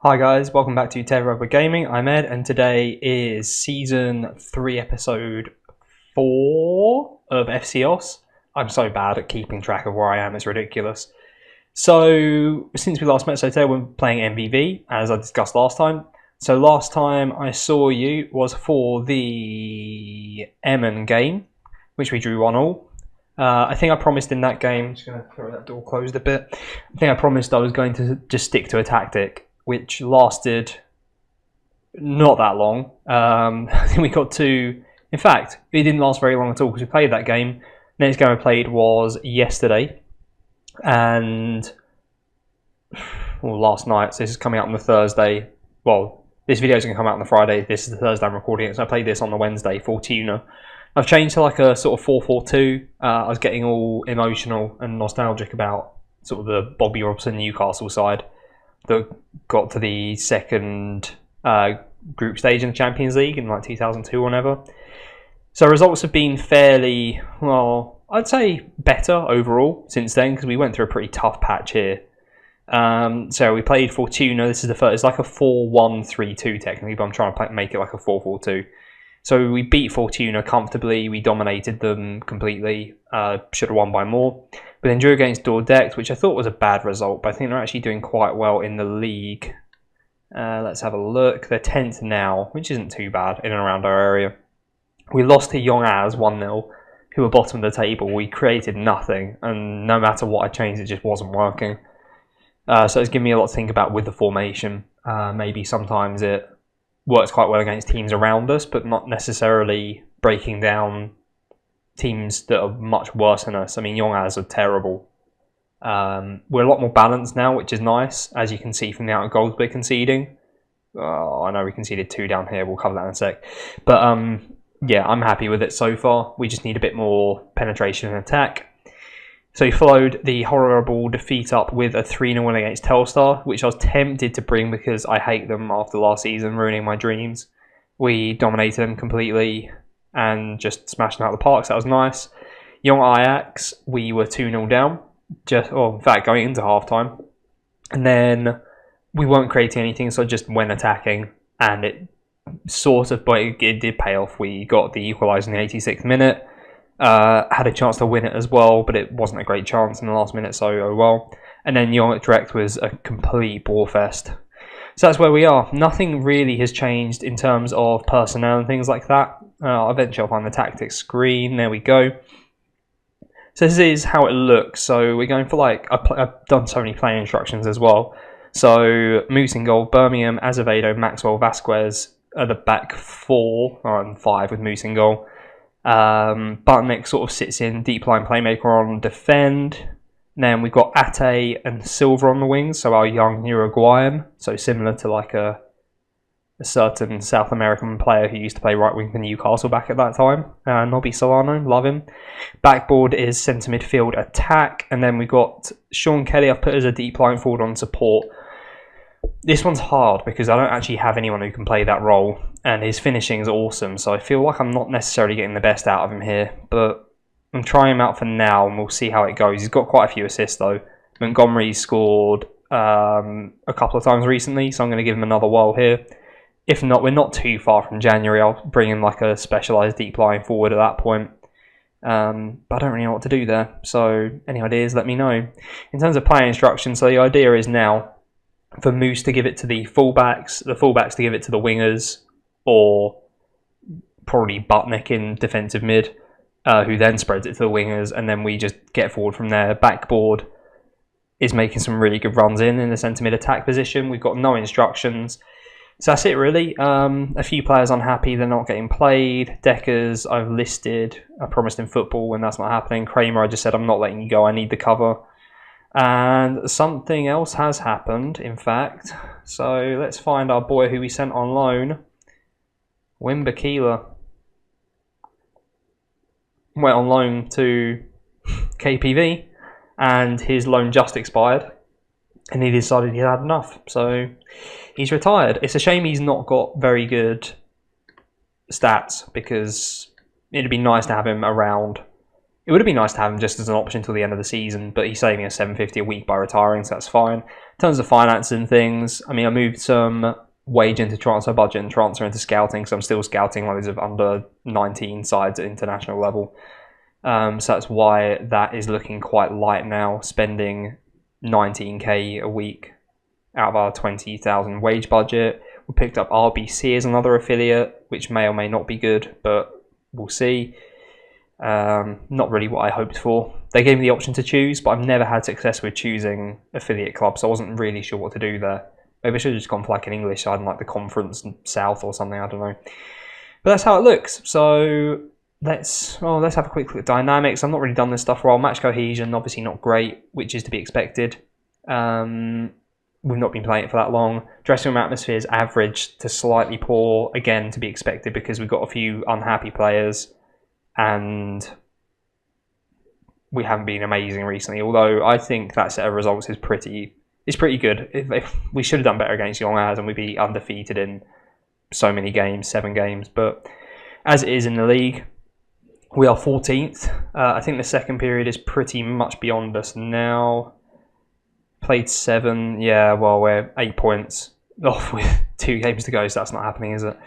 Hi guys, welcome back to TedRedwood Gaming. I'm Ed, and today is Season 3, Episode 4 of FC Oss. I'm so bad at keeping track of where I am, it's ridiculous. So, since we last met, today we're playing MVV, as I discussed last time. So last time I saw you was for the Emmen game, which we drew 1-1. I think I promised in that game, I'm just going to throw that door closed a bit. I think I promised I was going to just stick to a tactic, which lasted not that long. I think we got to... In fact, it didn't last very long at all because we played that game. Next game I played was yesterday. And... well, last night. So this is coming out on the Thursday. Well, this video is going to come out on the Friday. This is the Thursday I'm recording it. So I played this on the Wednesday, Fortuna. I've changed to like a sort of 4-4-2. I was getting all emotional and nostalgic about sort of the Bobby Robson Newcastle side that got to the second group stage in the Champions League in like 2002 or whatever. So results have been fairly, well, I'd say better overall since then because we went through a pretty tough patch here. So we played Fortuna. This is the first. It's like a 4-1-3-2 technically, but I'm trying to make it like a 4-4-2. So we beat Fortuna comfortably. We dominated them completely. Should have won by more. But then drew against Dordrecht, which I thought was a bad result, but I think they're actually doing quite well in the league. Let's have a look. They're 10th now, which isn't too bad in and around our area. We lost to Young As 1-0, who were bottom of the table. We created nothing, and no matter what I changed, it just wasn't working. So it's given me a lot to think about with the formation. Maybe sometimes it works quite well against teams around us, but not necessarily breaking down teams that are much worse than us. I mean, Young As are terrible. We're a lot more balanced now, which is nice, as you can see from the amount of goals we're conceding. I know we conceded 2 down here, we'll cover that in a sec. But yeah, I'm happy with it so far. We just need a bit more penetration and attack. So he followed the horrible defeat up with a 3-0 win against Telstar, which I was tempted to bring because I hate them after last season, ruining my dreams. We dominated them completely and just smashed them out of the park, so that was nice. Young Ajax, we were 2-0 down, in fact, going into half-time. And then we weren't creating anything, so I just went attacking, and it sort of, but it did pay off. We got the equaliser in the 86th minute. Had a chance to win it as well, but it wasn't a great chance in the last minute, so oh well. And then Dordrecht was a complete bore fest. So that's where we are. Nothing really has changed in terms of personnel and things like that. Eventually I'll find the tactics screen. There we go. So this is how it looks. So we're going for like, I've done so many playing instructions as well. So Moose in goal, Birmingham, Azevedo, Maxwell, Vasquez are the back 4, and 5 with Moose in goal. Butnick sort of sits in deep line playmaker on defend. Then we've got Ate and Silva on the wings, so our young Uruguayan, so similar to like a certain South American player who used to play right wing for Newcastle back at that time. Nobby Solano, love him. Backboard is centre midfield attack, and then we've got Sean Kelly. I've put as a deep line forward on support. This one's hard because I don't actually have anyone who can play that role, and his finishing is awesome, so I feel like I'm not necessarily getting the best out of him here, but I'm trying him out for now and we'll see how it goes. He's got quite a few assists though. Montgomery scored a couple of times recently, so I'm going to give him another whirl here. If not, we're not too far from January. I'll bring in like a specialised deep line forward at that point. But I don't really know what to do there, so any ideas, let me know. In terms of playing instructions, so the idea is now for Moose to give it to the fullbacks to give it to the wingers, or probably Butnick in defensive mid, who then spreads it to the wingers, and then we just get forward from there. Backboard is making some really good runs in the centre mid attack position. We've got no instructions. So that's it really. A few players unhappy they're not getting played. Deckers I've listed. I promised in football when that's not happening. Kramer I just said I'm not letting you go, I need the cover. And something else has happened, in fact. So let's find our boy who we sent on loan. Wimbakila went on loan to KPV, and his loan just expired, and he decided he had enough, so he's retired. It's a shame he's not got very good stats, because it'd be nice to have him around It would have been nice to have him just as an option until the end of the season, but he's saving us $750 a week by retiring, so that's fine. In terms of finance and things, I mean, I moved some wage into transfer budget and transfer into scouting, so I'm still scouting loads of under 19 sides at international level. So that's why that is looking quite light now, spending 19k a week out of our 20,000 wage budget. We picked up RBC as another affiliate, which may or may not be good, but we'll see. Not really what I hoped for. They gave me the option to choose, but I've never had success with choosing affiliate clubs, so I wasn't really sure what to do there. Maybe I should have just gone for like an English side, like the Conference South or something, I don't know. But that's how it looks. So let's have a quick look at dynamics. I've not really done this stuff well. Match cohesion, obviously not great, which is to be expected. We've not been playing it for that long. Dressing room atmosphere is average to slightly poor, again to be expected because we've got a few unhappy players and we haven't been amazing recently. Although I think that set of results is pretty good. If we should have done better against Young As and we'd be undefeated in so many games, 7 games. But as it is in the league, we are 14th. I think the second period is pretty much beyond us now. Played 7. Yeah, well, we're 8 points off with 2 games to go, so that's not happening, is it?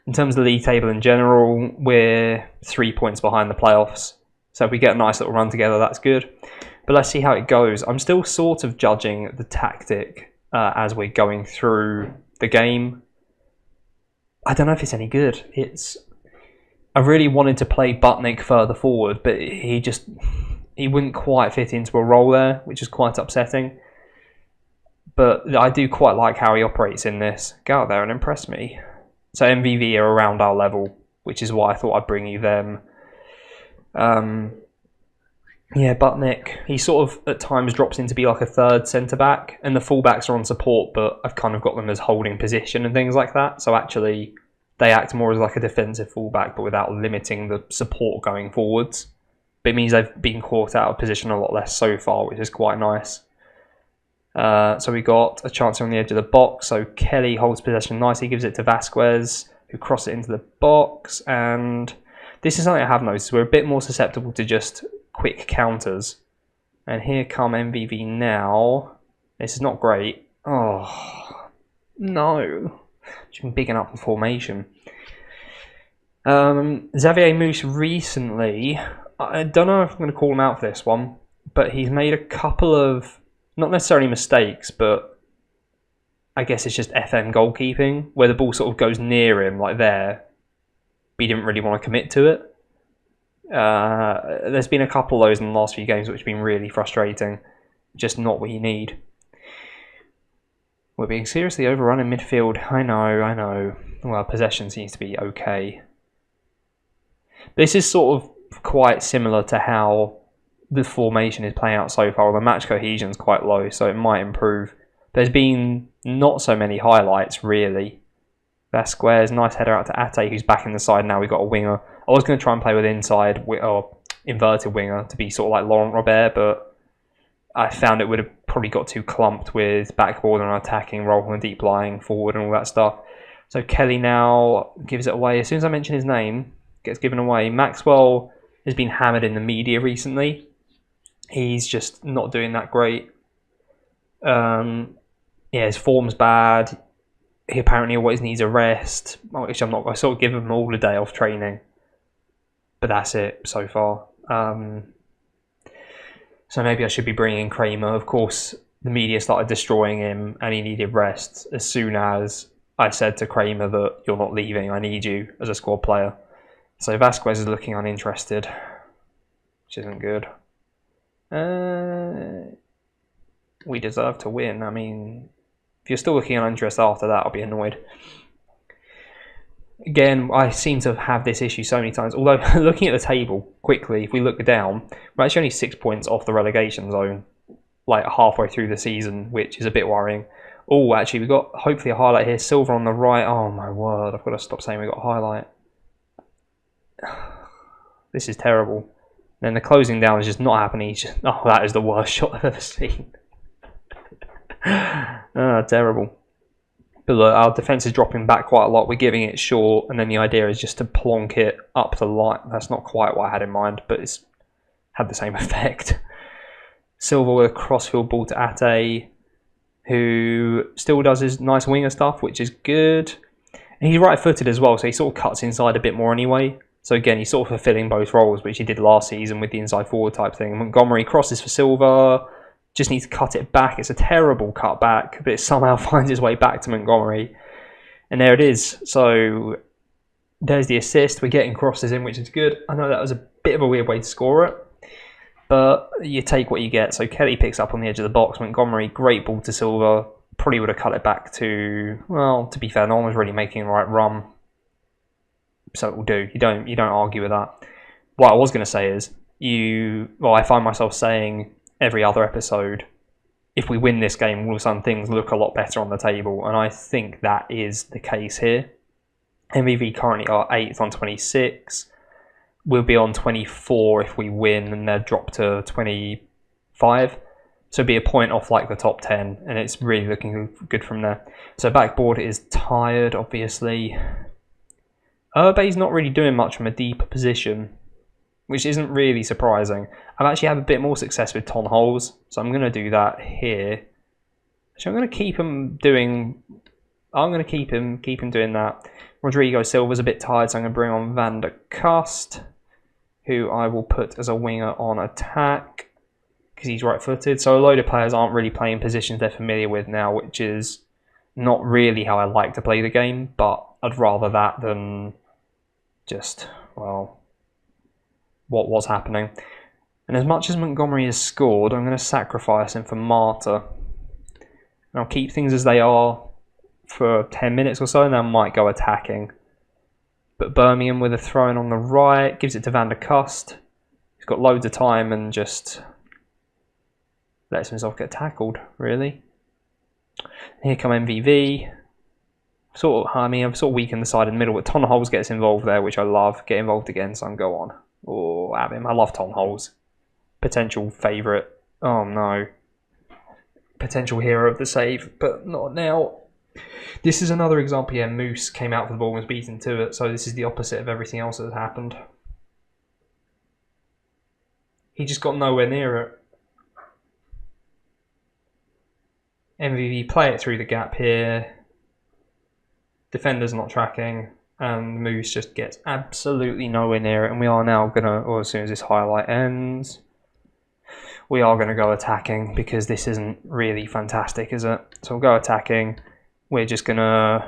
In terms of the league table in general, we're 3 points behind the playoffs. So if we get a nice little run together, that's good. But let's see how it goes. I'm still sort of judging the tactic as we're going through the game. I don't know if it's any good. I really wanted to play Butnick further forward, but he wouldn't quite fit into a role there, which is quite upsetting. But I do quite like how he operates in this. Go out there and impress me. So MVV are around our level, which is why I thought I'd bring you them. Yeah, Butnick, he sort of at times drops in to be like a third centre-back, and the full-backs are on support, but I've kind of got them as holding position and things like that. So actually, they act more as like a defensive full-back, but without limiting the support going forwards. But it means they've been caught out of position a lot less so far, which is quite nice. So we got a chance on the edge of the box. So Kelly holds possession nicely, gives it to Vasquez, who crosses it into the box. And this is something I have noticed. We're a bit more susceptible to just quick counters. And here come MVV now. This is not great. Oh, no. She's been bigging up the formation. Xavier Moose recently, I don't know if I'm going to call him out for this one, but he's made a couple of, not necessarily mistakes, but I guess it's just FM goalkeeping, where the ball sort of goes near him, like there, but he didn't really want to commit to it. There's been a couple of those in the last few games which have been really frustrating. Just not what you need. We're being seriously overrun in midfield. I know. Well, possession seems to be okay. This is sort of quite similar to how the formation is playing out so far. The match cohesion is quite low, so it might improve. There's been not so many highlights, really. Vasquez, nice header out to Ate, who's back in the side now. We've got a winger. I was going to try and play with inside or inverted winger to be sort of like Laurent Robert, but I found it would have probably got too clumped with backboard and attacking role and deep lying forward and all that stuff. So Kelly now gives it away. As soon as I mention his name, gets given away. Maxwell has been hammered in the media recently. He's just not doing that great. Yeah, his form's bad. He apparently always needs a rest, which I'm not. I sort of give him all the day off training, but that's it so far. So maybe I should be bringing in Kramer. Of course, the media started destroying him, and he needed rest as soon as I said to Kramer that you're not leaving. I need you as a squad player. So Vasquez is looking uninterested, which isn't good. We deserve to win. I mean, if you're still looking uninterested after that, I'll be annoyed. Again, I seem to have this issue so many times. Although, looking at the table quickly, if we look down, we're actually only 6 points off the relegation zone, like halfway through the season, which is a bit worrying. Oh, actually, we've got hopefully a highlight here. Silver on the right. Oh, my word. I've got to stop saying we've got a highlight. This is terrible. And then the closing down is just not happening. Oh, that is the worst shot I've ever seen. Terrible. But look, our defence is dropping back quite a lot. We're giving it short, and then the idea is just to plonk it up the line. That's not quite what I had in mind, but it's had the same effect. Silva with a crossfield ball to Ate, who still does his nice winger stuff, which is good. And he's right-footed as well, so he sort of cuts inside a bit more anyway. So again, he's sort of fulfilling both roles, which he did last season with the inside forward type thing. Montgomery crosses for Silva, just needs to cut it back. It's a terrible cut back, but it somehow finds its way back to Montgomery. And there it is. So there's the assist. We're getting crosses in, which is good. I know that was a bit of a weird way to score it, but you take what you get. So Kelly picks up on the edge of the box. Montgomery, great ball to Silva. Probably would have cut it back to, well, to be fair, no one was really making the right run. So it will do. You don't argue with that. What I was going to say is, I find myself saying every other episode, if we win this game, all of a sudden things look a lot better on the table. And I think that is the case here. MVV currently are 8th on 26. We'll be on 24 if we win, and they'll drop to 25. So it'll be a point off like the top 10, and it's really looking good from there. So backboard is tired, obviously. Urbe's not really doing much from a deeper position, which isn't really surprising. I've actually had a bit more success with Ton Holes, so I'm going to do that here. So I'm going to keep him doing... I'm going to keep him doing that. Rodrigo Silva's a bit tired, so I'm going to bring on Van der Kust, who I will put as a winger on attack, because he's right-footed. So a load of players aren't really playing positions they're familiar with now, which is not really how I like to play the game, but I'd rather that than just, well, what was happening. And as much as Montgomery has scored, I'm going to sacrifice him for Marta. And I'll keep things as they are for 10 minutes or so, and then I might go attacking. But Birmingham with a throw-in on the right, gives it to Van der Kust. He's got loads of time and just lets himself get tackled, really. Here come MVV. I've sort of weakened the side in the middle, but Ton Holes gets involved there, which I love. Get involved again, son, go on. Oh, have him. I love Ton Holes. Potential favourite. Oh, no. Potential hero of the save, but not now. This is another example, yeah, Moose came out for the ball and was beaten to it, so this is the opposite of everything else that has happened. He just got nowhere near it. MVV play it through the gap here. Defender's not tracking, and Moose just gets absolutely nowhere near it, and we are now going to, or as soon as this highlight ends, we are going to go attacking, because this isn't really fantastic, is it? So we'll go attacking. We're just going to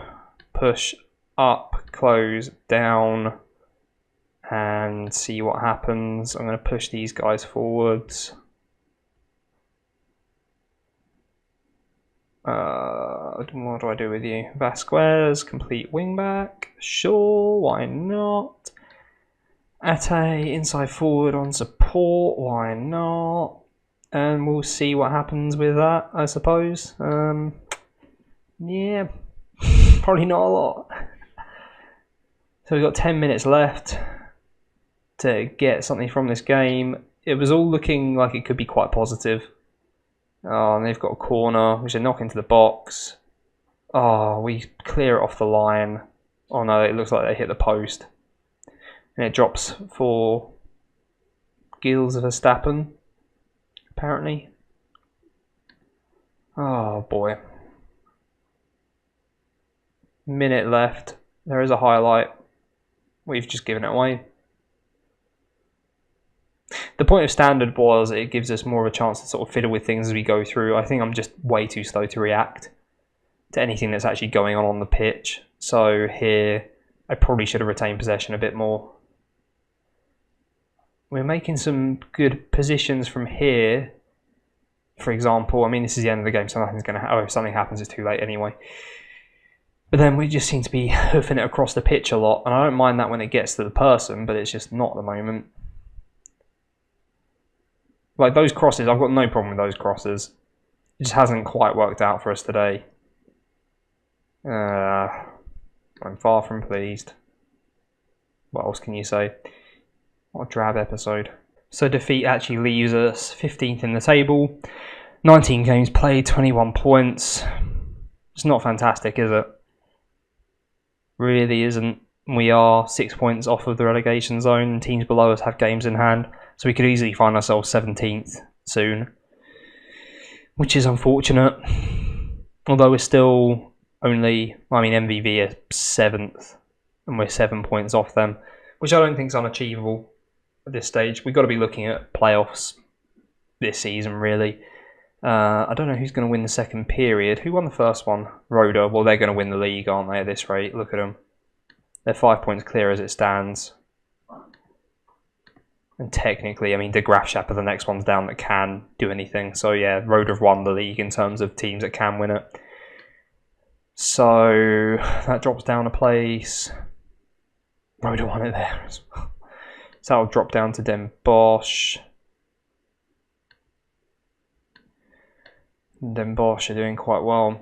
push up, close, down, and see what happens. I'm going to push these guys forwards. What do I do with you? Vasquez, complete wingback. Sure, why not? Ate, inside forward on support, why not? And we'll see what happens with that, I suppose. Yeah, probably not a lot. So we've got 10 minutes left to get something from this game. It was all looking like it could be quite positive. Oh, and they've got a corner, which they knock into the box. Oh, we clear it off the line. Oh no, it looks like they hit the post. And it drops for Gilles Verstappen, apparently. Oh boy. Minute left. There is a highlight. We've just given it away. The point of standard was it gives us more of a chance to sort of fiddle with things as we go through. I think I'm just way too slow to react to anything that's actually going on the pitch. So here, I probably should have retained possession a bit more. We're making some good positions from here. For example, I mean, this is the end of the game, so nothing's going to if something happens, it's too late anyway. But then we just seem to be hoofing it across the pitch a lot. And I don't mind that when it gets to the person, but it's just not at the moment. Like those crosses, I've got no problem with those crosses. It just hasn't quite worked out for us today. I'm far from pleased. What else can you say? What a drab episode. So defeat actually leaves us 15th in the table. 19 games played, 21 points. It's not fantastic, is it? Really isn't. We are 6 points off of the relegation zone. Teams below us have games in hand. So we could easily find ourselves 17th soon, which is unfortunate. Although we're still only, I mean, MVV are 7th, and we're 7 points off them, which I don't think is unachievable at this stage. We've got to be looking at playoffs this season, really. I don't know who's going to win the second period. Who won the first one? Roda. Well, they're going to win the league, aren't they, at this rate? Look at them. They're 5 points clear as it stands. And technically, I mean, De Graafschap are the next ones down that can do anything. So, yeah, Roda have won the league in terms of teams that can win it. So, that drops down a place. Roda won it there as well. So, that'll drop down to Den Bosch. Den Bosch are doing quite well.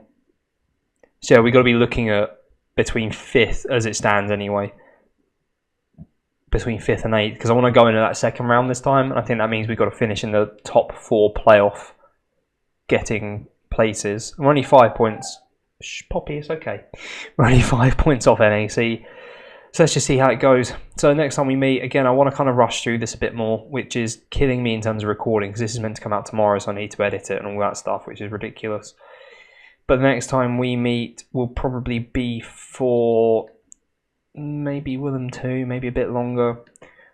So, yeah, we've got to be looking at between 5th, as it stands anyway. Between 5th and 8th, because I want to go into that second round this time, and I think that means we've got to finish in the top 4 playoff getting places. We're only 5 points. Shh, Poppy, it's okay. We're only 5 points off NAC. So let's just see how it goes. So next time we meet, again, I want to kind of rush through this a bit more, which is killing me in terms of recording, because this is meant to come out tomorrow, so I need to edit it and all that stuff, which is ridiculous. But the next time we meet will probably be for maybe Willem 2, maybe a bit longer.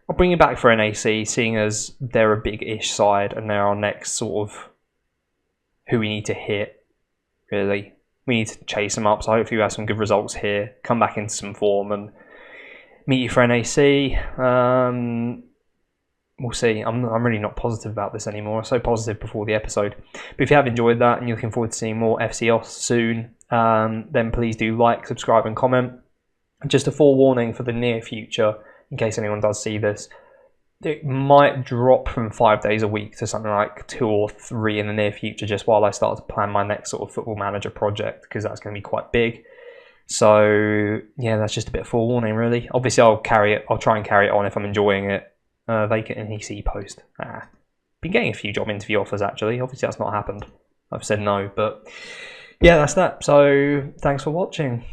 I'll bring you back for NAC, seeing as they're a big-ish side and they're our next sort of who we need to hit, really. We need to chase them up, so hopefully we have some good results here, come back into some form and meet you for NAC. We'll see. I'm really not positive about this anymore. I was so positive before the episode. But if you have enjoyed that and you're looking forward to seeing more FC Oss soon, then please do like, subscribe and comment. Just a forewarning for the near future, in case anyone does see this, it might drop from 5 days a week to something like 2 or 3 in the near future, just while I start to plan my next sort of Football Manager project, because that's going to be quite big. So yeah, that's just a bit of forewarning, really. Obviously, I'll try and carry it on if I'm enjoying it. Vacant NEC post. Been getting a few job interview offers actually. Obviously, that's not happened. I've said no, but yeah, that's that. So thanks for watching.